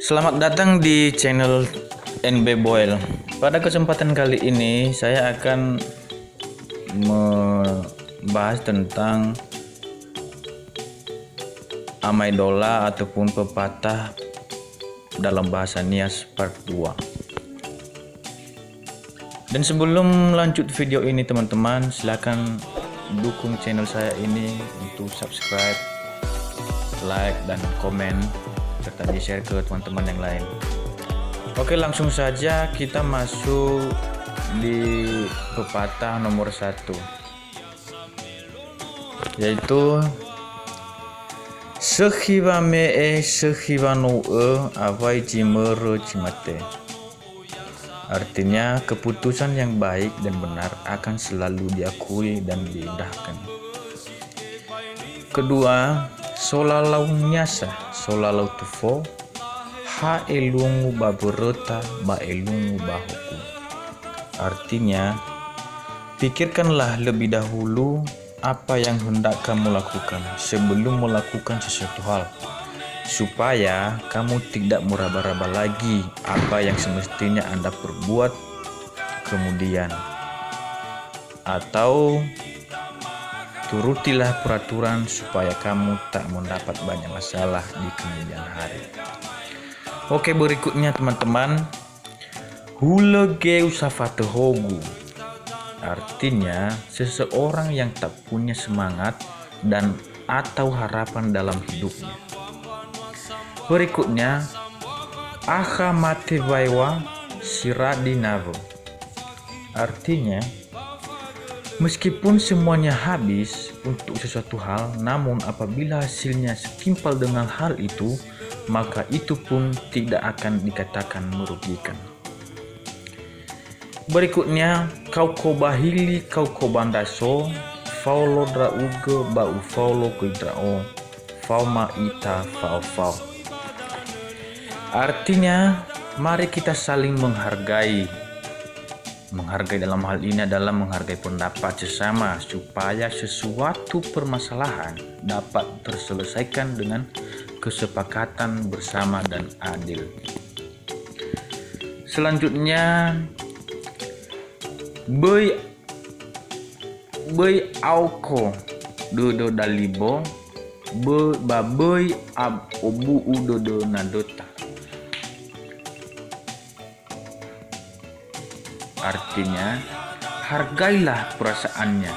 Selamat datang di channel NB Boil. Pada kesempatan kali ini saya akan membahas tentang amaidola ataupun pepatah dalam bahasa Nias part 2. Dan sebelum lanjut video ini teman-teman, silakan dukung channel saya ini untuk subscribe, like, dan komen, serta di-share ke teman-teman yang lain. Oke, langsung saja kita masuk di pepatah nomor 1, yaitu Sehiwa me sehiwa no avai jimero jimate. Artinya, keputusan yang baik dan benar akan selalu diakui dan diindahkan. Kedua, solalau nyasa solalau tufo ha elungu baburota ba elungu bahuku. Artinya, pikirkanlah lebih dahulu apa yang hendak kamu lakukan sebelum melakukan sesuatu hal, supaya kamu tidak meraba-raba lagi apa yang semestinya Anda perbuat kemudian. Atau turutilah peraturan supaya kamu tak mendapat banyak masalah di kemudian hari. Oke, berikutnya teman-teman, hulege usafate hogu. Artinya, seseorang yang tak punya semangat dan atau harapan dalam hidupnya. Berikutnya, aha mate baiwa siradi navo. Artinya, meskipun semuanya habis untuk sesuatu hal, namun apabila hasilnya setimpal dengan hal itu, maka itu pun tidak akan dikatakan merugikan. Berikutnya, kau bahili kau bandaso faulo drauge bau faulo kuidrao fauma ita fau. Artinya, mari kita saling menghargai. Menghargai dalam hal ini adalah menghargai pendapat sesama supaya sesuatu permasalahan dapat terselesaikan dengan kesepakatan bersama dan adil. Selanjutnya, Bey auko dodo dalibo babey ab obu udodo nadota. Artinya, hargailah perasaannya.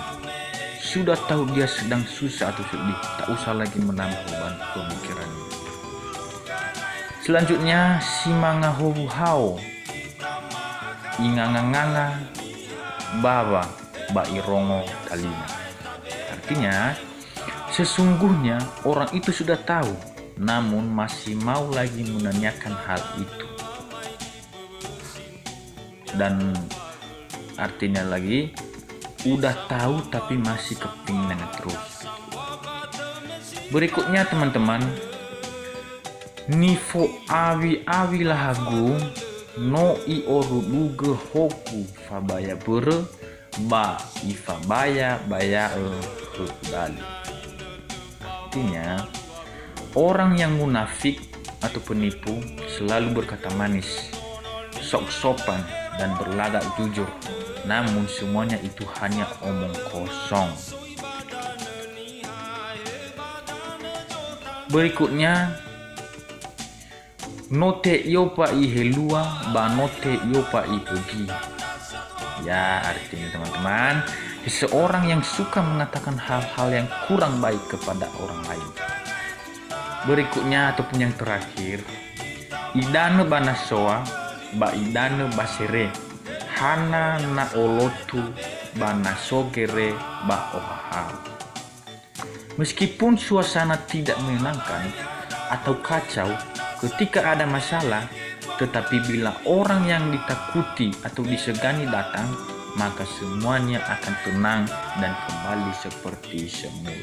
Sudah tahu dia sedang susah atau sedih, tak usah lagi menambah beban pemikirannya. Selanjutnya, simanga hau inganganganga bawa bairongo kalima. Artinya, sesungguhnya orang itu sudah tahu, namun masih mau lagi menanyakan hal itu. Dan artinya lagi, udah tahu tapi masih kepingin terus. Berikutnya teman-teman, nifo awi lahagu no i oruduge hoku fabaya bere ba ifabaya baya hudali. Artinya, orang yang munafik atau penipu selalu berkata manis, sok sopan, dan berlagak jujur, namun semuanya itu hanya omong kosong. Berikutnya, note yopa ihelua ba note yopa ipugi. Ya, artinya teman-teman, seseorang yang suka mengatakan hal-hal yang kurang baik kepada orang lain. Berikutnya ataupun yang terakhir, idane banasoa ba idane basere hana na olotu banasogere ba oha. Meskipun suasana tidak menyenangkan atau kacau ketika ada masalah, tetapi bila orang yang ditakuti atau disegani datang, maka semuanya akan tenang dan kembali seperti semula.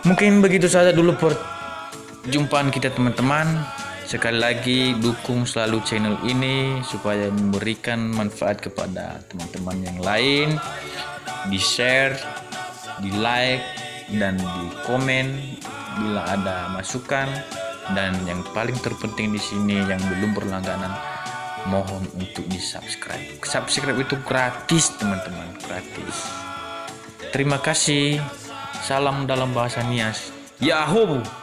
Mungkin begitu saja dulu perjumpaan kita teman-teman. Sekali lagi, dukung selalu channel ini supaya memberikan manfaat kepada teman-teman yang lain. Di-share, di-like, dan di komen bila ada masukan. Dan yang paling terpenting di sini yang belum berlangganan, mohon untuk di-subscribe. Subscribe itu gratis, teman-teman, gratis. Terima kasih. Salam dalam bahasa Nias. Yahoo!